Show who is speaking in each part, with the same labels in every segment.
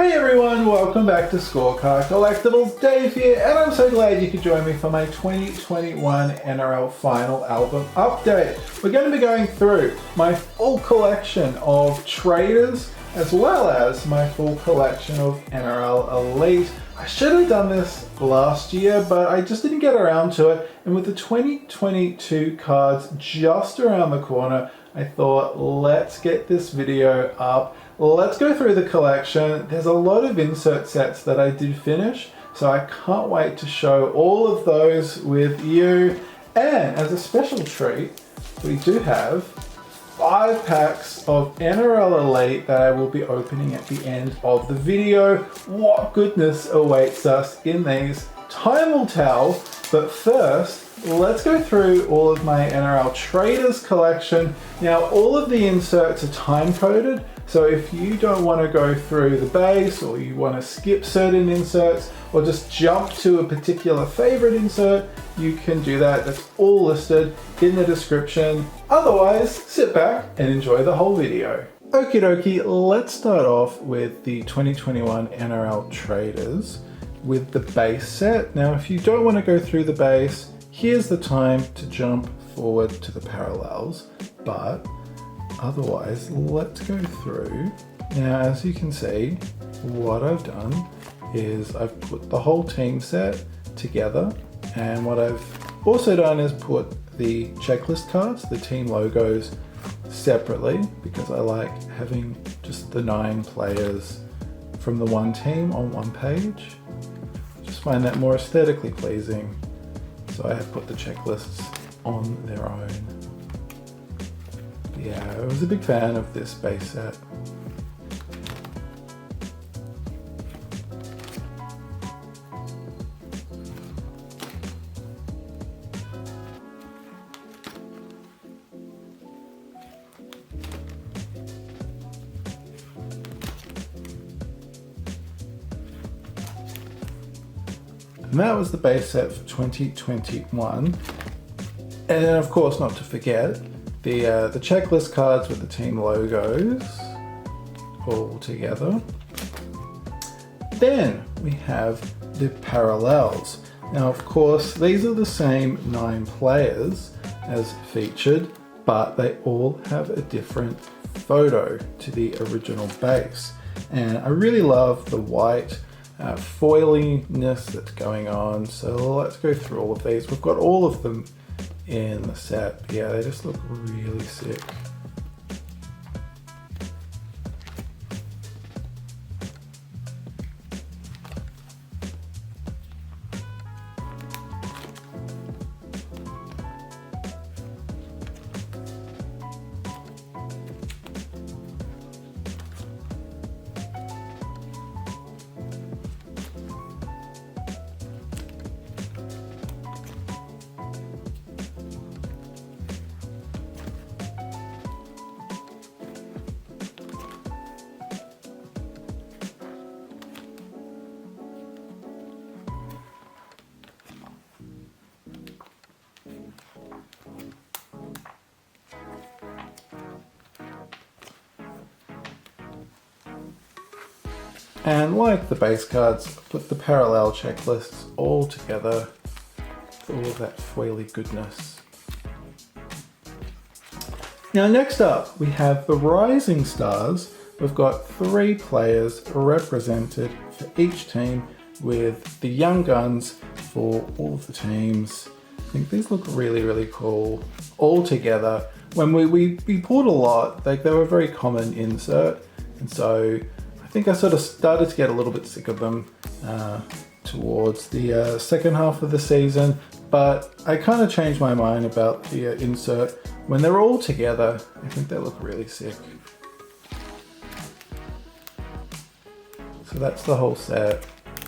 Speaker 1: Hey everyone, welcome back to Scorecard Collectibles. Dave here, and I'm so glad you could join me for my 2021 NRL Final Album Update. We're going to be going through my full collection of Traders, as well as my full collection of NRL Elite. I should have done this last year, but I just didn't get around to it. And with the 2022 cards just around the corner, I thought, let's get this video up. Let's go through the collection. There's a lot of insert sets that I did finish, so I can't wait to show all of those with you. And as a special treat, we do have 5 packs of NRL Elite that I will be opening at the end of the video. What goodness awaits us in these? Time will tell, but first, let's go through all of my NRL Traders collection. Now, all of the inserts are time-coded, so if you don't want to go through the base, or you want to skip certain inserts, or just jump to a particular favorite insert, you can do that. That's all listed in the description. Otherwise, sit back and enjoy the whole video. Okie dokie, let's start off with the 2021 NRL Traders with the base set. Now, if you don't want to go through the base, here's the time to jump forward to the parallels, but otherwise, let's go through. Now, as you can see, what I've done is I've put the whole team set together, and what I've also done is put the checklist cards, the team logos, separately, because I like having just the 9 players from the one team on one page. Just find that more aesthetically pleasing. So I have put the checklists on their own. Yeah, I was a big fan of this base set. And that was the base set for 2021. And then, of course, not to forget, the checklist cards with the team logos all together. Then we have the parallels. Now, of course, these are the same 9 players as featured, but they all have a different photo to the original base. And I really love the white foiliness that's going on. So let's go through all of these. We've got all of them in the set. Yeah, they just look really sick. And like the base cards, put the parallel checklists all together for all of that foily goodness. Now, next up, we have the Rising Stars. We've got 3 players represented for each team, with the Young Guns for all of the teams. I think these look really, really cool all together. When we pulled a lot, they were a very common insert, and so I think I sort of started to get a little bit sick of them towards the second half of the season, but I kind of changed my mind about the insert. When they're all together, I think they look really sick. So that's the whole set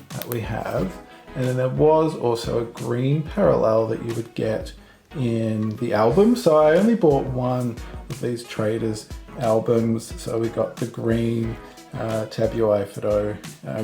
Speaker 1: that we have. And then there was also a green parallel that you would get in the album. So I only bought one of these Traders albums. So we got the green Tabuai Fido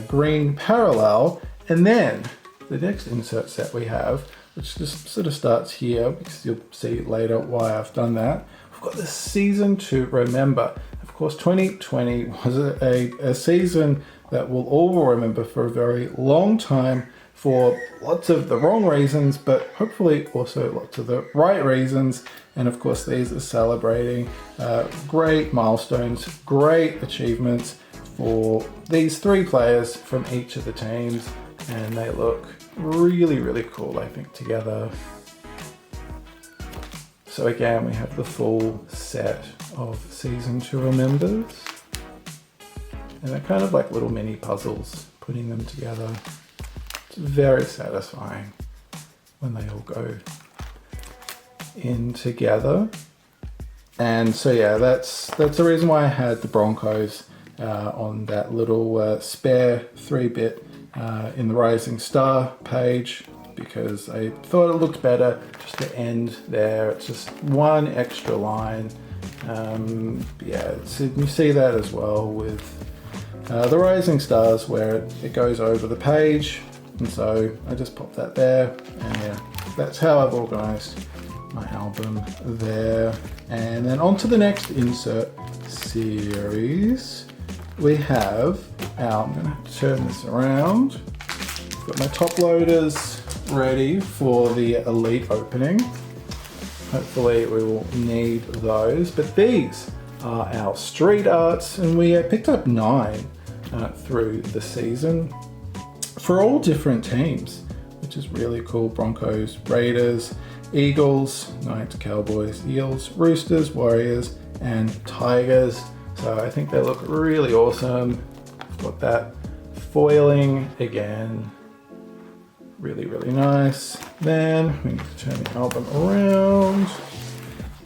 Speaker 1: green parallel, and then the next insert set we have, which just sort of starts here, because you'll see later why I've done that. We've got the season to remember. Of course, 2020 was a season that we'll all remember for a very long time for lots of the wrong reasons, but hopefully also lots of the right reasons. And of course, these are celebrating great milestones, great achievements for these 3 players from each of the teams. And they look really, really cool, I think, together. So again, we have the full set of Season 2 members. And they're kind of like little mini puzzles, putting them together. It's very satisfying when they all go in together. And so yeah, that's the reason why I had the Broncos on that little spare 3-bit in the Rising Star page, because I thought it looked better just to end there. It's just one extra line. Yeah, you see that as well with the Rising Stars, where it goes over the page. And so I just popped that there, and yeah, that's how I've organized my album there. And then on to the next insert series. We have I'm gonna have to turn this around. Got my top loaders ready for the Elite opening. Hopefully we will need those, but these are our street arts, and we picked up 9 through the season for all different teams, which is really cool. Broncos, Raiders, Eagles, Knights, Cowboys, Eels, Roosters, Warriors, and Tigers. So I think they look really awesome. Got that foiling again. Really, really nice. Then we need to turn the album around.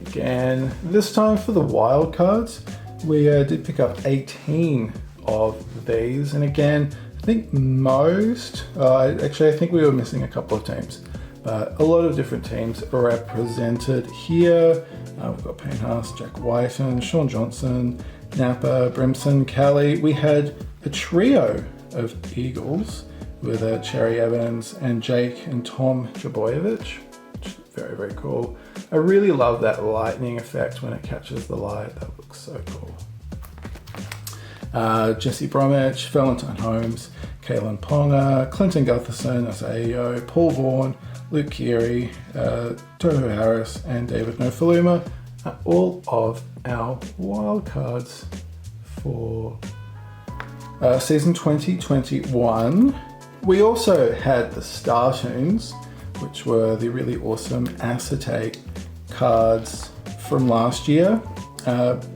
Speaker 1: Again, this time for the wild cards, we did pick up 18 of these. And again, I think most, actually I think we were missing a couple of teams, but a lot of different teams are represented here. We've got Payne Haas, Jack Whiten, Sean Johnson, Napa, Brimson, Kelly. We had a trio of Eagles with Cherry Evans and Jake and Tom Jaboyevich. Very, very cool. I really love that lightning effect when it catches the light. That looks so cool. Jesse Bromwich, Valentine Holmes, Kalen Ponga, Clinton Gutherson, Asaio, Paul Vaughan, Luke Keary, Tohu Harris, and David Nofaluma are all of our wildcards for season 2021. We also had the Star Toons, which were the really awesome acetate cards from last year.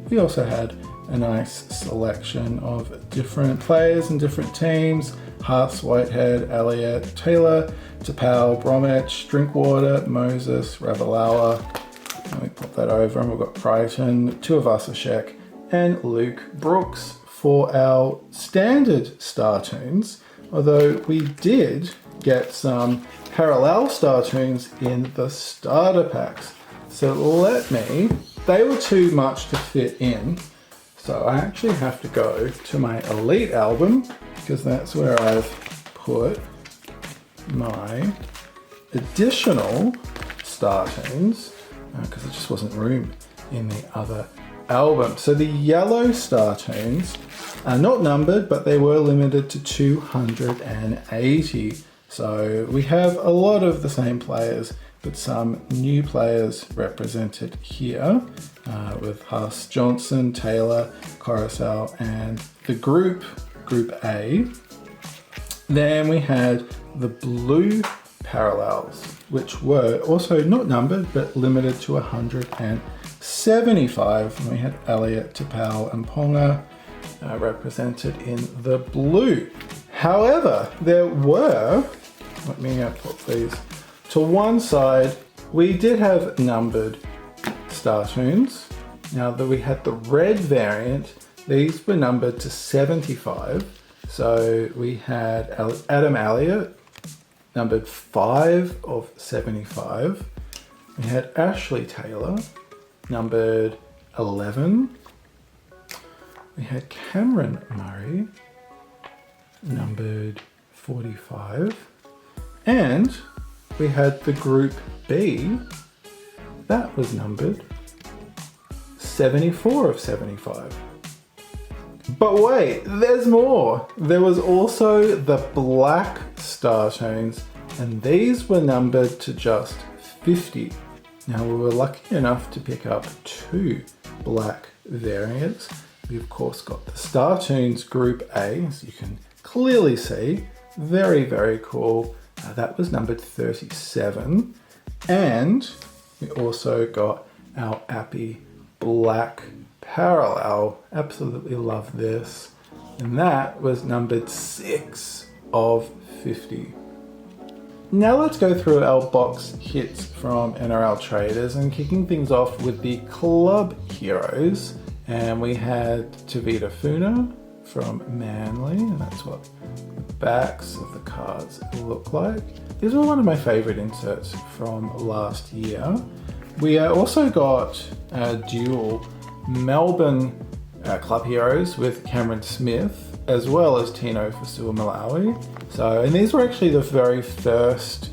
Speaker 1: We also had a nice selection of different players and different teams. Haas, Whitehead, Elliott, Taylor, Tapau, Bromwich, Drinkwater, Moses, Ravalawa. And we pop that over and we've got Crichton, Tuivasa-Sheck, and Luke Brooks for our standard Star Toons. Although we did get some parallel Star Toons in the starter packs. So they were too much to fit in. So I actually have to go to my Elite album, because that's where I've put my additional Star Toons, because there just wasn't room in the other album. So the yellow Star Toons are not numbered, but they were limited to 280. So we have a lot of the same players, but some new players represented here with Haas, Johnson, Taylor, Coruscant, and the Group A. Then we had the blue parallels, which were also not numbered, but limited to 175. And we had Elliott, Tapau, and Ponga represented in the blue. However, there were, let me put these to one side, we did have numbered Star Toons. Now that we had the red variant, these were numbered to 75. So we had Adam Elliott, numbered 5 of 75. We had Ashley Taylor, numbered 11. We had Cameron Murray, numbered 45. And we had the Group B, that was numbered 74 of 75. But wait, there's more. There was also the black Star Toons, and these were numbered to just 50. Now we were lucky enough to pick up 2 black variants. We of course got the Star Toons Group A, as you can clearly see. Very, very cool. That was numbered 37. And we also got our Appy Black Parallel. Absolutely love this. And that was numbered 6 of 50. Now let's go through our box hits from NRL Traders, and kicking things off with the club heroes. And we had Tavita Funa from Manly, and that's what the backs of the cards look like. These were one of my favorite inserts from last year. We also got dual Melbourne club heroes with Cameron Smith, as well as Tino Fasua Malawi. And these were actually the very first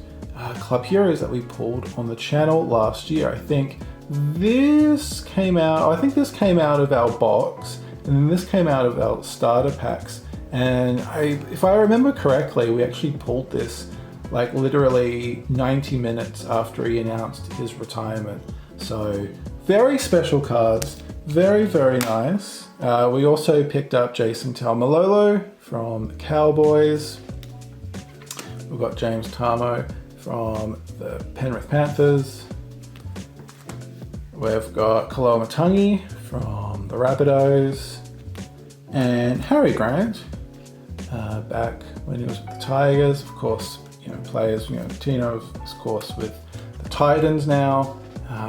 Speaker 1: club heroes that we pulled on the channel last year. I think this came out of our box, and then this came out of our starter packs. And if I remember correctly, we actually pulled this like literally 90 minutes after he announced his retirement. So very special cards, very, very nice. We also picked up Jason Taumalolo from the Cowboys. We've got James Tamo from the Penrith Panthers. We've got Kaloa Matangi from the Rabbitohs. And Harry Grant, back when he was with the Tigers. Of course, players, Tino, of course, with the Titans now.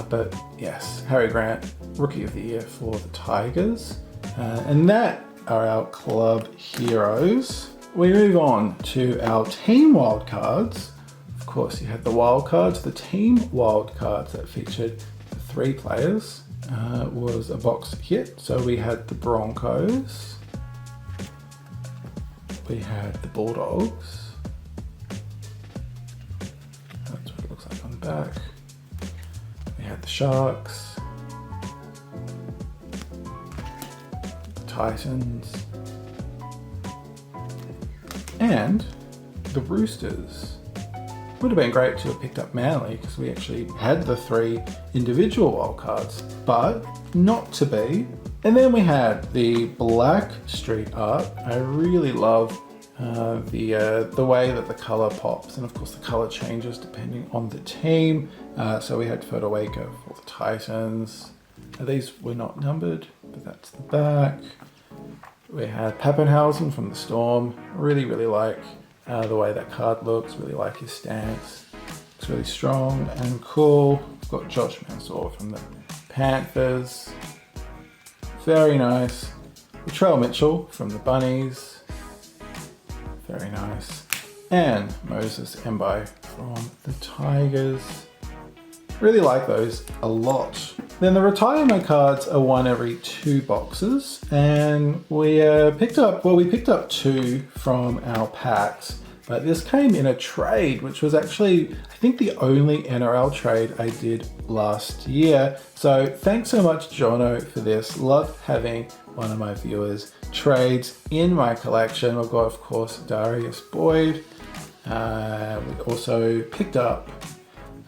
Speaker 1: But yes, Harry Grant, Rookie of the Year for the Tigers. And that are our club heroes. We move on to our team wildcards. Of course, you had the wildcards. The team wildcards that featured the 3 players was a box hit. So we had the Broncos. We had the Bulldogs. That's what it looks like on the back. We had the Sharks. The Titans. And the Roosters. Would have been great to have picked up Manly because we actually had the 3 individual wildcards, but not to be. And then we had the black street art. I really love the way that the color pops, and of course the color changes depending on the team. So we had Fotowaker for the Titans. These were not numbered, but that's the back. We had Pappenhausen from the Storm. Really, really like the way that card looks. Really like his stance. It's really strong and cool. We've got Josh Mansour from the Panthers. Very nice. Latrell Mitchell from the Bunnies. Very nice. And Moses Mbai from the Tigers. Really like those a lot. Then the retirement cards are one every 2 boxes, and we picked up 2 from our packs, but this came in a trade, which was actually, I think, the only NRL trade I did last year. So thanks so much, Jono, for this. Love having one of my viewers' trades in my collection. We've got, of course, Darius Boyd. We also picked up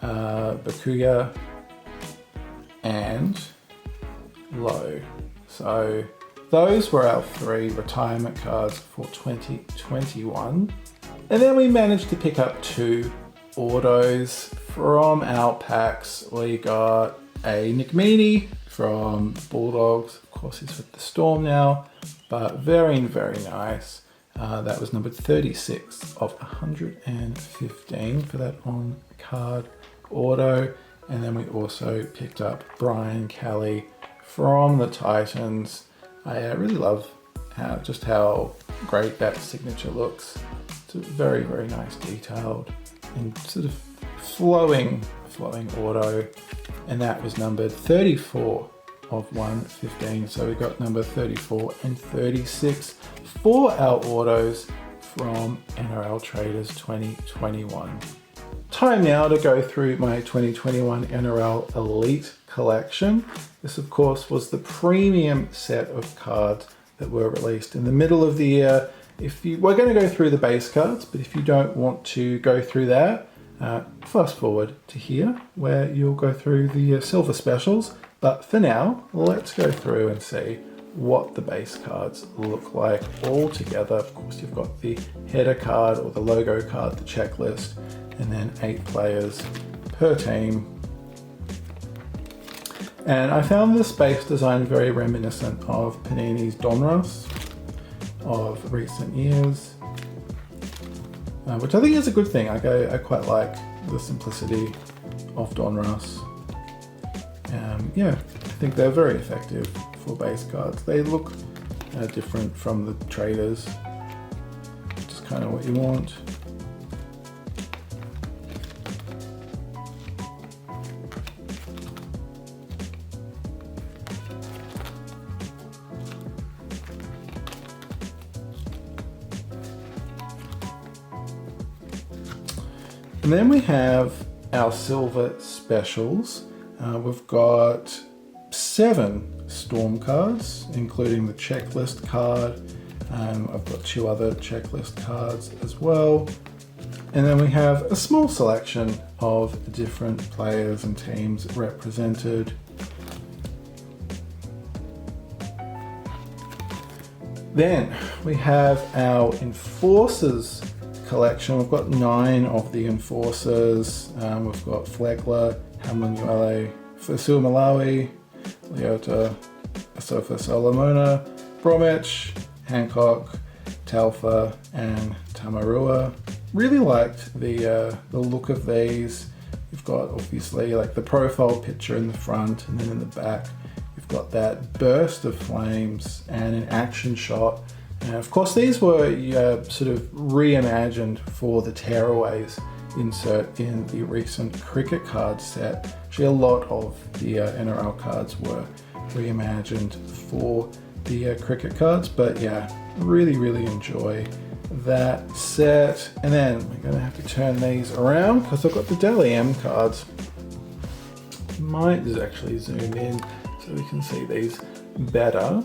Speaker 1: Bakuya and Lowe. So those were our 3 retirement cards for 2021. And then we managed to pick up 2 autos from our packs. We got a Nick Meaney from Bulldogs. Of course, he's with the Storm now, but very, very nice. That was numbered 36 of 115 for that on-card auto. And then we also picked up Brian Kelly from the Titans. I really love how great that signature looks. It's a very, very nice detailed and sort of flowing auto. And that was numbered 34 of 115. So we got number 34 and 36 for our autos from NRL Traders 2021. Time now to go through my 2021 NRL Elite collection. This, of course, was the premium set of cards that were released in the middle of the year. We're going to go through the base cards, but if you don't want to go through that, fast forward to here where you'll go through the silver specials. But for now, let's go through and see what the base cards look like all together. Of course, you've got the header card or the logo card, the checklist, and then 8 players per team. And I found this base design very reminiscent of Panini's Donruss of recent years, which I think is a good thing. I quite like the simplicity of Donruss. Yeah, I think they're very effective for base cards. They look different from the traders, which is kind of what you want. And then we have our silver specials. We've got 7 storm cards, including the checklist card. I've got 2 other checklist cards as well. And then we have a small selection of different players and teams represented. Then we have our Enforcers collection. We've got 9 of the Enforcers. We've got Flegler, Hamanuele, Fusu Malawi, Leota, Asofa Solomona, Bromwich, Hancock, Talfa, and Tamarua. Really liked the look of these. You've got obviously like the profile picture in the front, and then in the back you've got that burst of flames and an action shot. Of course, these were sort of reimagined for the tearaways insert in the recent cricket card set. Actually, a lot of the NRL cards were reimagined for the cricket cards, but yeah, really enjoy that set. And then we're going to have to turn these around because I've got the Dally M cards. Might just actually zoom in so we can see these better.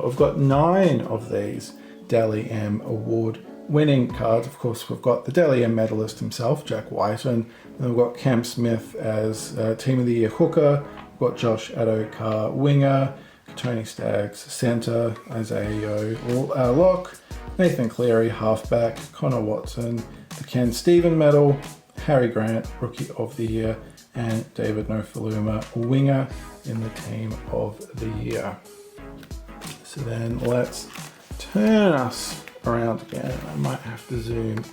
Speaker 1: We've got 9 of these Dally M award winning cards. Of course, we've got the Dally M medalist himself, Jack Whiten. And we've got Cam Smith as Team of the Year hooker. We've got Josh Adokar winger, Tony Staggs centre, Isaiah Yeo lock, Nathan Cleary halfback, Connor Watson, the Ken Stephen medal, Harry Grant Rookie of the Year, and David Nofaluma winger in the Team of the Year. So then let's turn us around again. I might have to zoom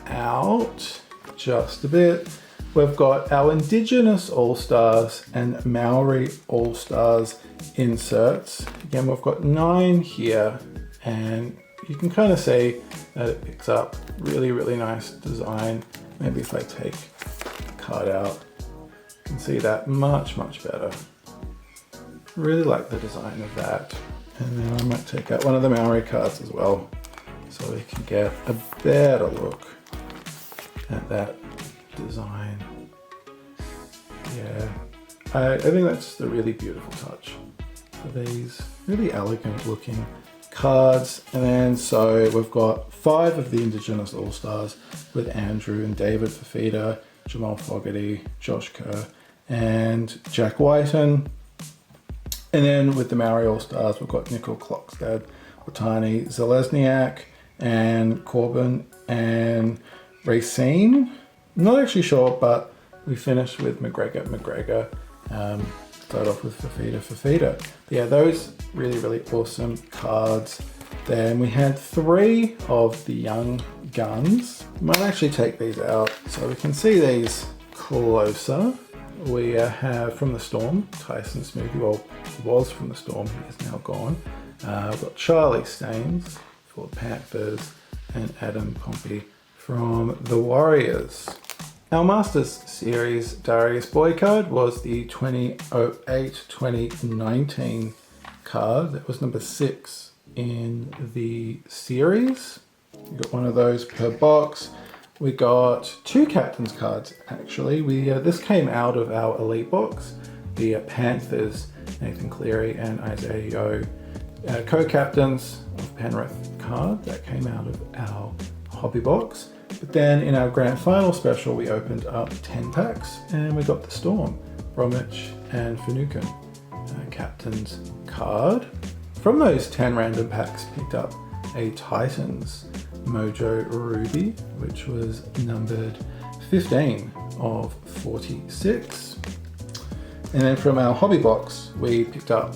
Speaker 1: out just a bit. We've got our Indigenous All-Stars and Maori All-Stars inserts. Again, we've got 9 here, and you can kind of see that it picks up really nice design. Maybe if I take the card out, you can see that much better. Really like the design of that. And then I might take out one of the Maori cards as well, so we can get a better look at that design. Yeah, I think that's just a really beautiful touch for these really elegant looking cards. And then so we've got 5 of the Indigenous All-Stars with Andrew and David Fafita, Jamal Fogarty, Josh Kerr, and Jack Whiten. And then with the Maori All-Stars, we've got Nickel Klokstad, Watani Zelezniak, and Corbin and Racine. I'm not actually sure, but we finished with McGregor. Start off with Fafita. Yeah, those really awesome cards. Then we had 3 of the Young Guns. Might actually take these out so we can see these closer. We have from the Storm, Tyson Smoothy. Well, he was from the Storm, he is now gone. We've got Charlie Staines for the Panthers and Adam Pompey from the Warriors. Our Masters Series Darius Boy card was the 2008-2019 card. That was number 6 in the series. We got one of those per box. We got 2 captain's cards actually. This came out of our Elite box. The Panthers, Nathan Cleary and Isaiah Yeo co-captains of Penrith card that came out of our hobby box. But then in our grand final special, we opened up 10 packs and we got the Storm, Bromwich and Finucane captain's card. From those 10 random packs, picked up a Titans Mojo Ruby, which was numbered 15 of 46. And then from our hobby box, we picked up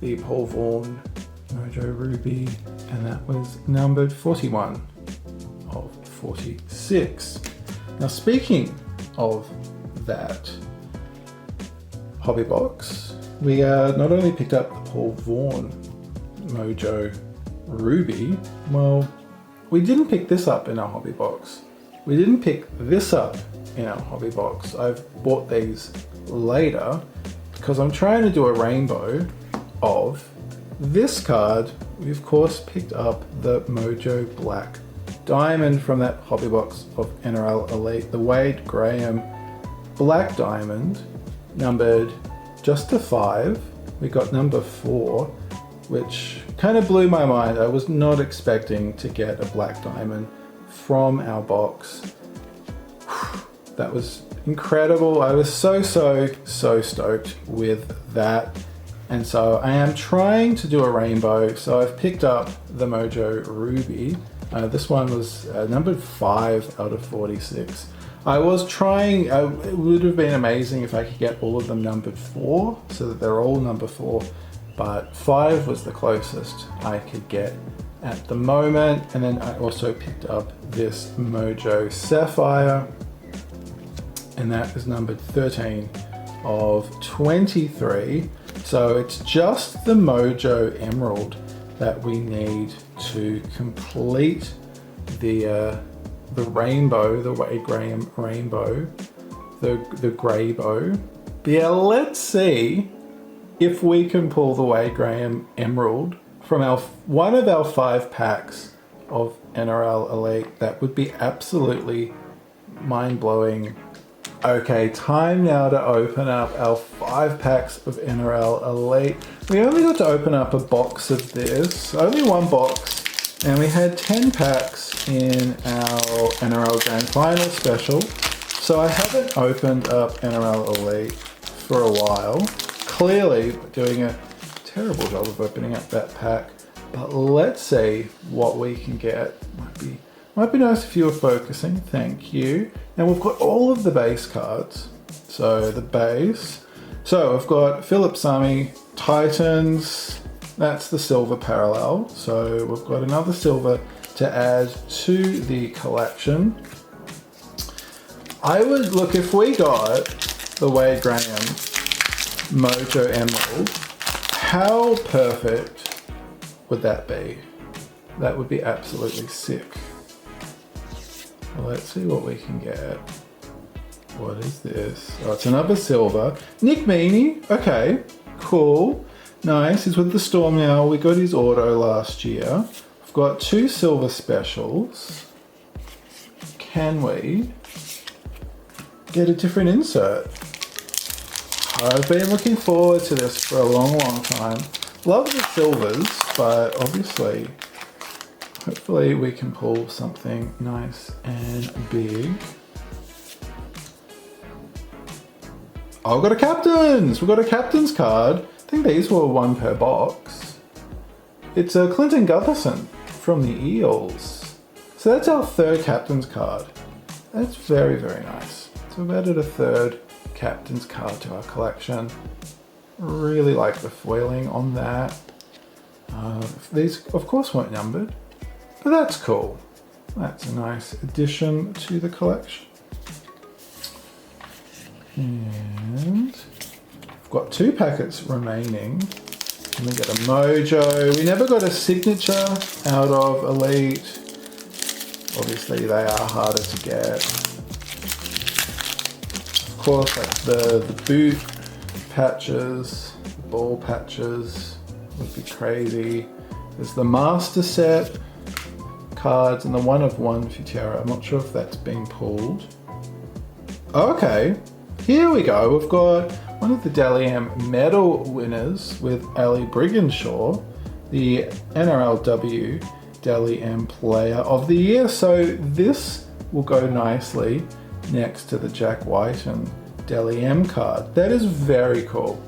Speaker 1: the Paul Vaughan Mojo Ruby, and that was numbered 41 of 46. Now, speaking of that hobby box, we not only picked up the Paul Vaughan Mojo Ruby, well, we didn't pick this up in our hobby box. We didn't pick this up in our hobby box. I've bought these later because I'm trying to do a rainbow of this card. We of course picked up the Mojo Black Diamond from that hobby box of NRL Elite, the Wade Graham Black Diamond, numbered just to 5. We got number 4, which kind of blew my mind. I was not expecting to get a black diamond from our box. That was incredible. I was so stoked with that. And so I am trying to do a rainbow. So I've picked up the Mojo Ruby. This one was numbered 5 out of 46. I was trying, it would have been amazing if I could get all of them numbered 4, so that they're all number 4, but 5 was the closest I could get at the moment. And then I also picked up this Mojo Sapphire, and that is numbered 13 of 23. So it's just the Mojo Emerald that we need to complete the rainbow, the Wade Graham rainbow, the Graybow. But yeah, let's see if we can pull the Wade Graham Emerald from one of our 5 packs of NRL Elite. That would be absolutely mind-blowing. Okay, time now to open up our 5 packs of NRL Elite. We only got to open up a box of this, only one box, and we had 10 packs in our NRL Grand Final special. So I haven't opened up NRL Elite for a while. Clearly doing a terrible job of opening up that pack, but let's see what we can get. Might be nice if you were focusing, thank you. And we've got all of the base cards. So the base. So I've got Philip Sami, Titans, that's the silver parallel. So we've got another silver to add to the collection. I would look, if we got the Wade Graham Mojo Emerald, how perfect would that be? That would be absolutely sick. Well, let's see what we can get. What is this? Oh, it's another silver. Nick Meaney. Okay, cool. Nice. He's with the Storm now. We got his auto last year. I've got 2 silver specials. Can we get a different insert? I've been looking forward to this for a long time. Love the silvers, but obviously, hopefully we can pull something nice and big. Oh, we've got a captain's! We've got a captain's card. I think these were 1 per box. It's a Clinton Gutherson from the Eels. So that's our 3rd captain's card. That's very nice. So we've added a 3rd captain's card to our collection. Really like the foiling on that. These of course weren't numbered, but that's cool. That's a nice addition to the collection. And we've got 2 packets remaining. And we get a Mojo. We never got a signature out of Elite. Obviously they are harder to get. Of course, like the boot patches, the ball patches would be crazy. There's the master set cards and the 1 of 1 Futera. I'm not sure if that's been pulled. Okay, here we go. We've got one of the Dally M medal winners with Ali Brigginshaw. the NRLW Dally M Player of the Year. So this will go nicely next to the Jack White and Dally M card. That is very cool.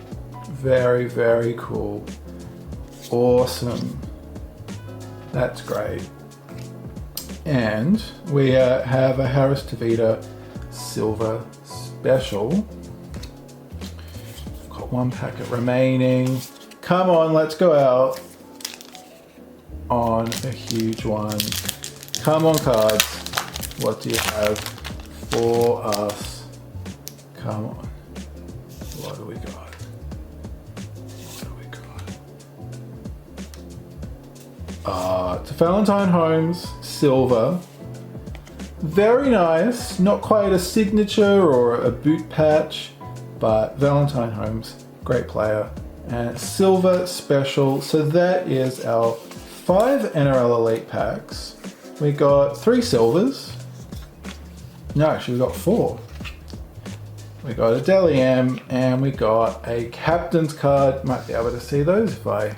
Speaker 1: Very, very cool. Awesome. That's great. And we have a Harris Tavita Silver Special. Got one packet remaining. Come on, let's go out on a huge one. Come on, cards. What do you have for us? Come on. What do we got? What do we got? It's a Valentine Holmes Silver. Very nice. Not quite a signature or a boot patch, but Valentine Holmes, great player. And Silver Special. So that is our 5 NRL Elite packs. We got 3 silvers. No, actually we got 4. We got a Dally M and we got a captain's card. Might be able to see those if I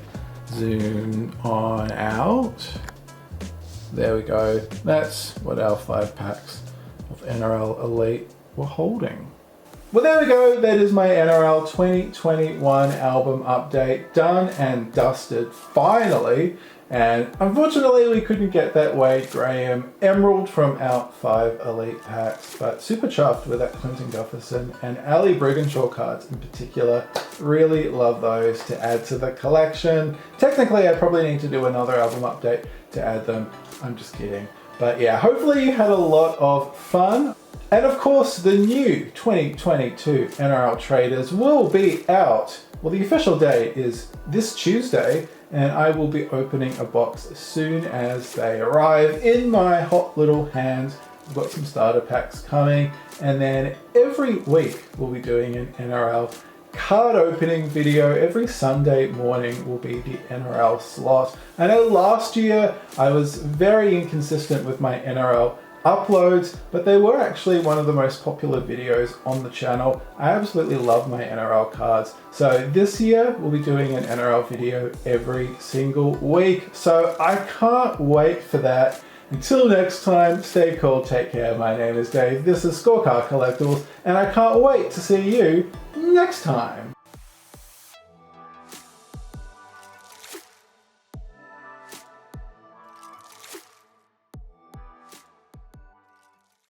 Speaker 1: zoom on out. There we go. That's what our 5 packs of NRL Elite were holding. Well, there we go. That is my NRL 2021 album update done and dusted finally. And unfortunately, we couldn't get that Wade Graham Emerald from our 5 Elite packs, but super chuffed with that Clinton Gufferson and Ali Brigginshaw cards in particular. Really love those to add to the collection. Technically, I probably need to do another album update to add them. I'm just kidding. But yeah, hopefully you had a lot of fun. And of course, the new 2022 NRL Traders will be out. Well, the official date is this Tuesday, and I will be opening a box as soon as they arrive in my hot little hands. I've got some starter packs coming, and then every week we'll be doing an NRL card opening video. Every Sunday morning will be the NRL slot. I know last year I was very inconsistent with my NRL uploads, but they were actually one of the most popular videos on the channel. I absolutely love my NRL cards. So this year we'll be doing an NRL video every single week. So I can't wait for that. Until next time, stay cool, take care. My name is Dave. This is Scorecard Collectibles, and I can't wait to see you next time.